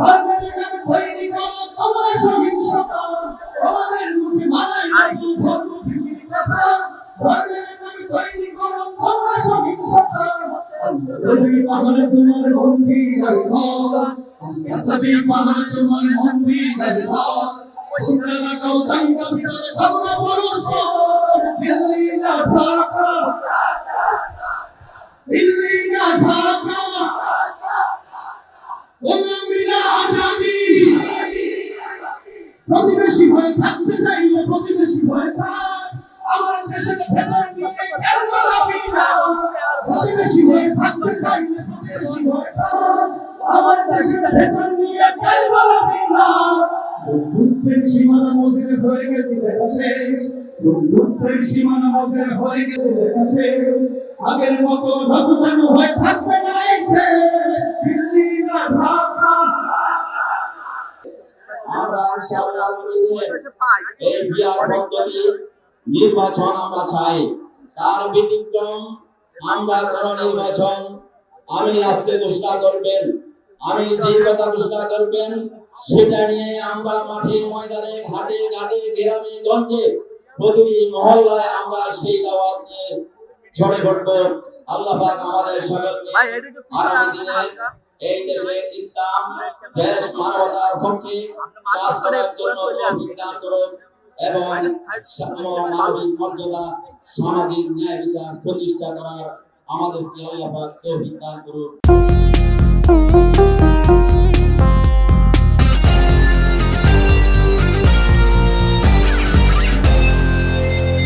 ধর্মের নামে তৈরি করা তোমরা সহিংসতা, তোমাদের মুখে মানায় না তো ধর্মভিত্তিক কথা। ধর্মের নামে তৈরি করা তোমরা সহিংসতা, ইসলামী পাহাড়ে তোমার মন্দির ঘর, ইসলামী পাহাড়ে তোমার মন্দির ঘর। তোমরা লাগাও দাঙ্গা ভিতরে তোমরা পরস্পর, দিল্লি না ঢাকা, দিল্লি না ঢাকা, গোলামিরা আজাদি। প্রতিবেশী হয়ে থাকতে চাইলে প্রতিবেশী হয়ে থাক, আমার দেশের ভেতর নিয়ে কেন চলাবি না। প্রতিবেশী হয়ে থাকতে চাইলে প্রতিবেশী হয়ে থাক, আমার দেশের ভেতর নিয়ে কেন চলাবি না। বন্ধুত্বের সীমানা মোদের হয়ে গেছে দেখা শেষ, বন্ধুত্বের সীমানা মোদের হয়ে গেছে দেখা শেষ। আগের মতো নতুন হয়ে থাকবে না এই দেশ, দিল্লি না ঢাকা। আমরা ইনশাআল্লাহ এই বিয়ার পদ্ধতি নির্বাচন আমরা চাই, তার ব্যতিক্রম আমরা কোন নির্বাচন আমি রাষ্ট্রে ঘোষণা করবেন, আমি যে কথা ঘোষণা করবেন সেটা নিয়ে আমরা মাঠে ময়দানে ঘাটে ঘাটে গ্রামে গঞ্জে প্রতিটি মহল্লায় আমরা সেই দাওয়াত নিয়ে ছড়ে পড়ব। আল্লাহ পাক আমাদের সকলকে আগামী দিনে এই দেশে ইসলাম দেশ মানবতার পক্ষে কাজ করার জন্য তৌফিক দান করুন এবং মানবিক মর্যাদা সামাজিক ন্যায় বিচার প্রতিষ্ঠা করার আমাদেরকে আল্লাহ পাক তৌফিক দান করুন।